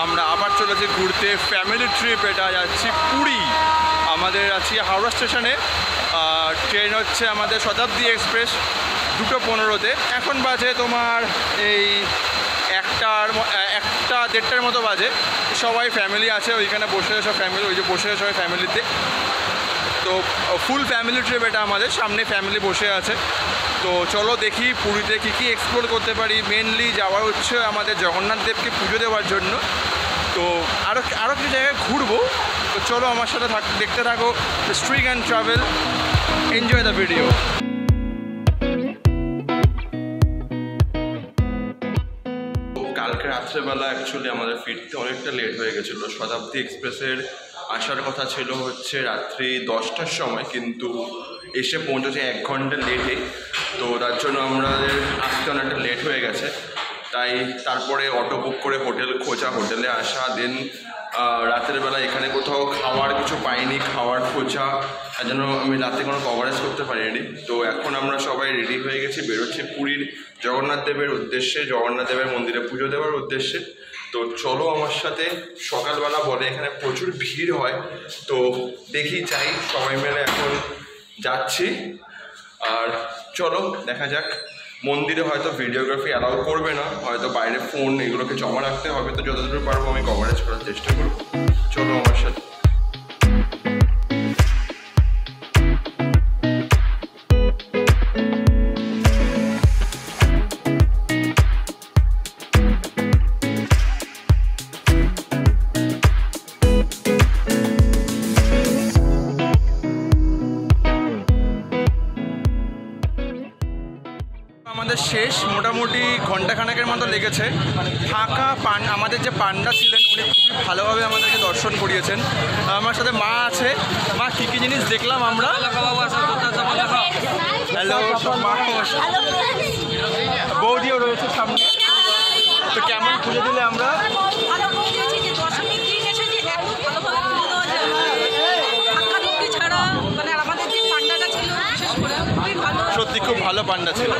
আমরা আবার চলেছি ঘুরতে ফ্যামিলি ট্রিপ। এটা যাচ্ছি পুরী। আমাদের আছি হাওড়া স্টেশনে। ট্রেন হচ্ছে আমাদের শতাব্দী এক্সপ্রেস 2:15-তে। এখন বাজে তোমার এই 1-1:30 মতো বাজে। সবাই ফ্যামিলি আছে ওইখানে বসে, সব ফ্যামিলি ওই যে বসে সবাই ফ্যামিলিতে। তো ফুল ফ্যামিলি ট্রিপ এটা আমাদের, সামনে ফ্যামিলি বসে আছে। তো চলো দেখি পুরীতে কী এক্সপ্লোর করতে পারি। মেনলি যাওয়া হচ্ছে আমাদের জগন্নাথ দেবকে পুজো দেওয়ার জন্য। তো আরও কিছু জায়গায় ঘুরবো। তো চলো আমার সাথে দেখতে থাকো streak and travel. Enjoy the video. কালকে রাত্রেবেলা অ্যাকচুয়ালি আমাদের ফিরতে অনেকটা লেট হয়ে গেছিলো। শতাব্দী এক্সপ্রেসের আসার কথা ছিল হচ্ছে রাত্রি 10টার সময়, কিন্তু এসে পৌঁছেছে 1 ঘন্টা লেটে। তো তার জন্য আমাদের আসতে অনেকটা লেট হয়ে গেছে। তাই তারপরে অটো বুক করে হোটেল খোঁজা, হোটেলে আসা, দেন রাতের বেলা এখানে কোথাও খাওয়ার কিছু পাইনি, খাওয়ার খোঁজা, তার জন্য আমি রাতে কোনো কভারেজ করতে পারিনি। তো এখন আমরা সবাই রেডি হয়ে গেছি, বেরোচ্ছি পুরীর জগন্নাথ দেবের উদ্দেশ্যে, জগন্নাথ দেবের মন্দিরে পুজো দেওয়ার উদ্দেশ্যে। তো চলো আমার সাথে। সকালবেলা বলে এখানে প্রচুর ভিড় হয়, তো দেখি চাই সবাই মিলে এখন যাচ্ছি। আর চলো দেখা যাক। মন্দিরে হয়তো ভিডিওগ্রাফি অ্যালাউ করবে না, হয়তো বাইরে ফোন এগুলোকে জমা রাখতে হবে। তো যতদূর পারবো আমি কভারেজ করার চেষ্টা করবো। চলো আমার সাথে। আমাদের শেষ মোটামুটি ঘন্টাখানেকের মতো লেগেছে। ফাঁকা আমাদের যে পান্ডা ছিলেন উনি খুবই ভালোভাবে আমাদেরকে দর্শন করিয়েছেন। আমার সাথে মা আছে। মা কী কী জিনিস দেখলাম আমরা? হ্যালো, বৌদিও রয়েছে সামনে। তো কেমন পুজো দিলে আমরা? সত্যি খুব ভালো পান্ডা ছিল।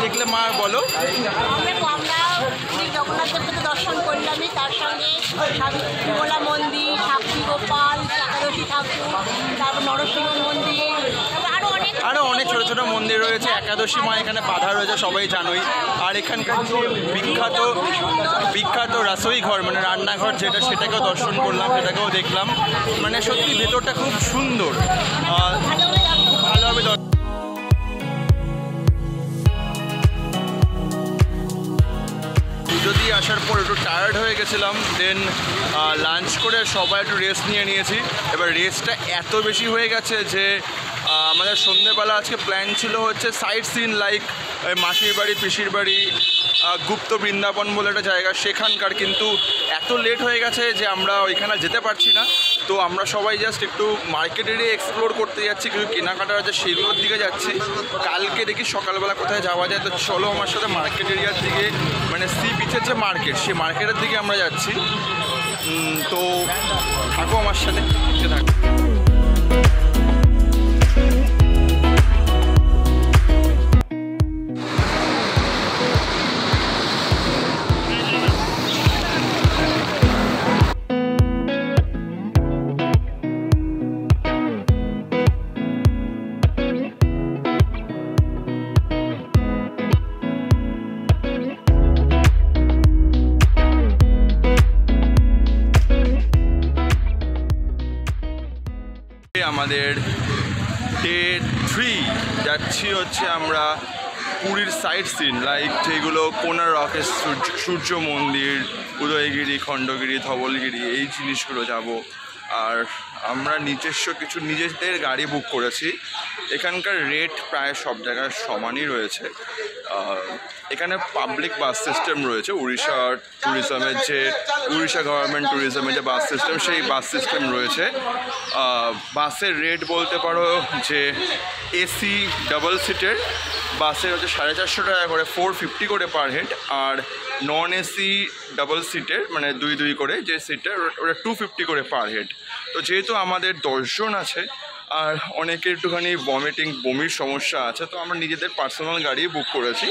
দেখলে মা বলো। আমরা জগন্নাথ দেবকে দর্শন করলামই, তার সঙ্গে বিমলা মন্দির, সাক্ষী গোপাল, একাদশী ঠাকুর, তারপর নরসিংহ মন্দির, আরও অনেক ছোটো ছোটো মন্দির রয়েছে। একাদশী মা এখানে বাধা রয়েছে, সবাই জানোই। আর এখানকার যে বিখ্যাত রাসোই ঘর, মানে রান্নাঘর যেটা, সেটাকেও দর্শন করলাম, সেটাকেও দেখলাম। মানে সত্যি ভেতরটা খুব সুন্দর, খুব ভালোভাবে যদি আসার পর একটু টায়ার্ড হয়ে গেছিলাম। দেন লাঞ্চ করে সবাই একটু রেস্ট নিয়েছি। এবার রেস্টটা এত বেশি হয়ে গেছে যে আমাদের সন্ধ্যেবেলা আজকে প্ল্যান ছিল হচ্ছে সাইট সিন, লাইক মাসির বাড়ি, পিসির বাড়ি, গুপ্ত বৃন্দাবন বলে একটা জায়গা সেখানকার। কিন্তু এত লেট হয়ে গেছে যে আমরা ওইখানে যেতে পারছি না। তো আমরা সবাই জাস্ট একটু মার্কেট এরিয়া এক্সপ্লোর করতে যাচ্ছি, কিছু কেনাকাটা আছে সেগুলোর দিকে যাচ্ছি। কালকে দেখি সকালবেলা কোথায় যাওয়া যায়। তো চলো আমার সাথে মার্কেট এরিয়ার দিকে, মানে সি বিচের যে মার্কেট, সেই মার্কেটের দিকে আমরা যাচ্ছি। তো থাকো আমার সাথে, থাকো। আমাদের ডে 3 যাচ্ছি হচ্ছে আমরা পুরীর সাইট সিন, লাইক যেগুলো কোনারকের সূর্য মন্দির, উদয়গিরি, খণ্ডগিরি, ধবলগিরি, এই জিনিসগুলো যাব। আর আমরা নিজেদের গাড়ি বুক করেছি। এখানকার রেট প্রায় সব জায়গায় সমানই রয়েছে। এখানে পাবলিক বাস সিস্টেম রয়েছে, উড়িষ্যা গভর্নমেন্ট ট্যুরিজমের যে বাস সিস্টেম, সেই বাস সিস্টেম রয়েছে। বাসের রেট বলতে পারো যে এসি ডাবল সিটের বাসের হচ্ছে 450 টাকা করে, 450 করে পার হেড। আর নন এসি ডাবল সিটের মানে দুই করে যে সিটের, ওটা 250 করে পার হেড। তো যেহেতু আমাদের 10 জন আছে আর অনেকের একটুখানি বমির সমস্যা আছে, তো আমরা নিজেদের পার্সোনাল গাড়ি বুক করেছি।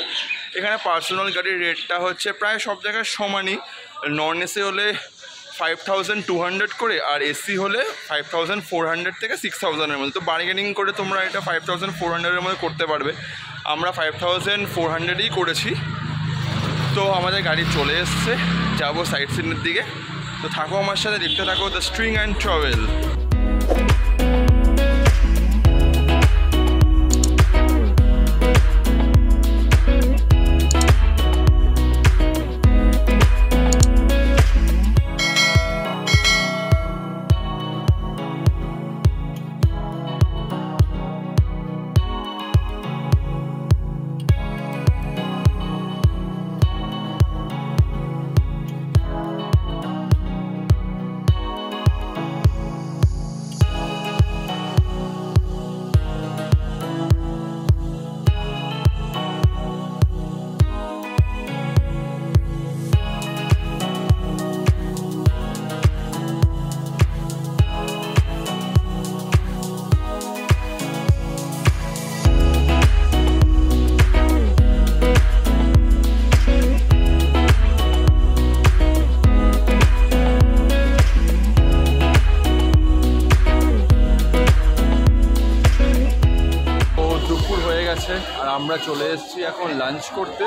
এখানে পার্সোনাল গাড়ির রেটটা হচ্ছে প্রায় সব জায়গায় সমানই। নন এসি হলে 5200 করে, আর এসি হলে 5400 থেকে 6000-এর মধ্যে। তো বার্গেনিং করে তোমরা এটা 5400-এর মধ্যে করতে পারবে। আমরা 5400-ই করেছি। তো আমাদের গাড়ি চলে এসছে, যাবো সাইট সিনের দিকে। তো থাকো আমার সাথে, দেখতে থাকো দ্য স্ট্রিং অ্যান্ড ট্রাভেল। আর আমরা চলে এসেছি এখন লাঞ্চ করতে।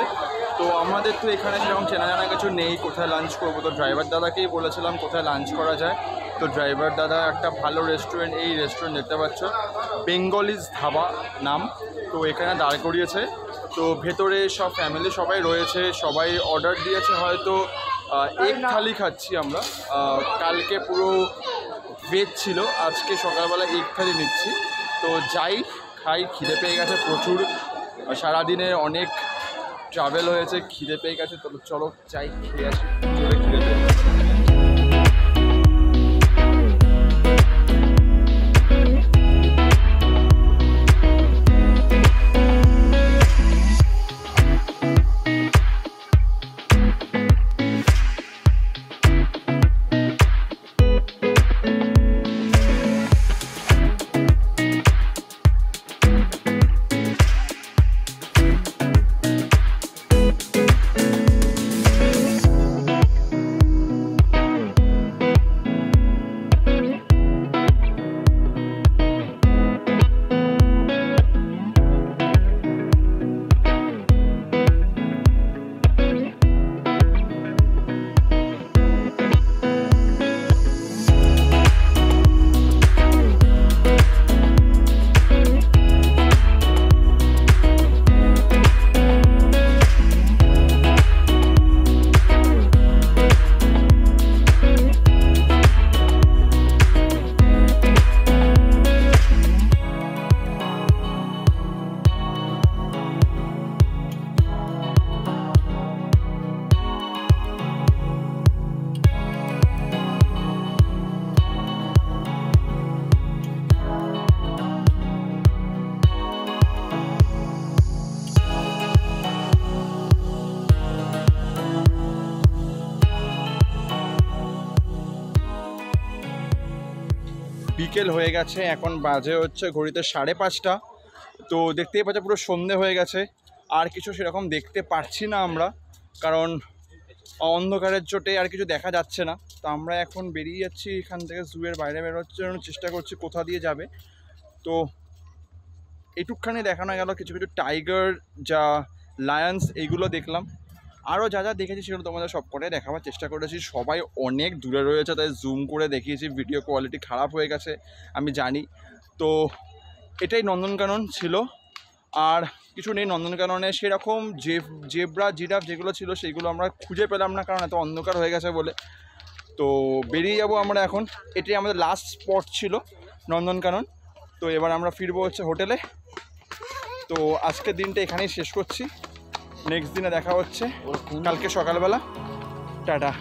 তো আমাদের তো এখানে সেরকম চেনা জানা কিছু নেই কোথায় লাঞ্চ করবো। তো ড্রাইভার দাদাকেই বলেছিলাম কোথায় লাঞ্চ করা যায়। তো ড্রাইভার দাদা একটা ভালো রেস্টুরেন্ট, এই রেস্টুরেন্ট দেখতে পাচ্ছ, বেঙ্গলিজ ধাবা নাম, তো এখানে দাঁড় করিয়েছে। তো ভেতরে সব ফ্যামিলি সবাই রয়েছে, সবাই অর্ডার দিয়েছে। হয়তো এক থালি খাচ্ছি আমরা, কালকে পুরো ভেজ ছিল, আজকে সকালবেলা এক থালি নিচ্ছি। তো যাই খাই, খিদে পেয়ে গেছে প্রচুর, সারাদিনে অনেক ট্রাভেল হয়েছে, খিদে পেয়ে গেছে। তো চলো যাই খেয়ে আসি, জোরে খিদে পেয়ে গেছে। বিকেল হয়ে গেছে, এখন বাজে হচ্ছে ঘড়িতে 5:30। তো দেখতেই পাচ্ছি পুরো সন্ধে হয়ে গেছে। আর কিছু সেরকম দেখতে পাচ্ছি না আমরা, কারণ অন্ধকারের চোটে আর কিছু দেখা যাচ্ছে না। তো আমরা এখন বেরিয়ে যাচ্ছি এখান থেকে, জুয়ের বাইরে বেরোনোর জন্য চেষ্টা করছি কোথা দিয়ে যাবে। তো এইটুকখানি দেখানো গেল, কিছু কিছু টাইগার, যা লায়ন্স, এইগুলো দেখলাম। আরও যা যা দেখেছি সেগুলো তোমাদের সব কটাই দেখাবার চেষ্টা করেছি। সবাই অনেক দূরে রয়েছে, তাই জুম করে দেখিয়েছি, ভিডিও কোয়ালিটি খারাপ হয়ে গেছে আমি জানি। তো এটাই নন্দনকানন ছিল, আর কিছু নেই নন্দনকাননে সেরকম। জেব্রা, জিরাফ যেগুলো ছিল সেইগুলো আমরা খুঁজে পেলাম না, কারণ এত অন্ধকার হয়ে গেছে বলে। তো বেরিয়ে যাব আমরা এখন। এটাই আমাদের লাস্ট স্পট ছিল নন্দনকানন। তো এবার আমরা ফিরবো হচ্ছে হোটেলে। তো আজকের দিনটা এখানেই শেষ করছি, নেক্সট দিনে দেখা হচ্ছে কালকে সকালবেলা। টাটা।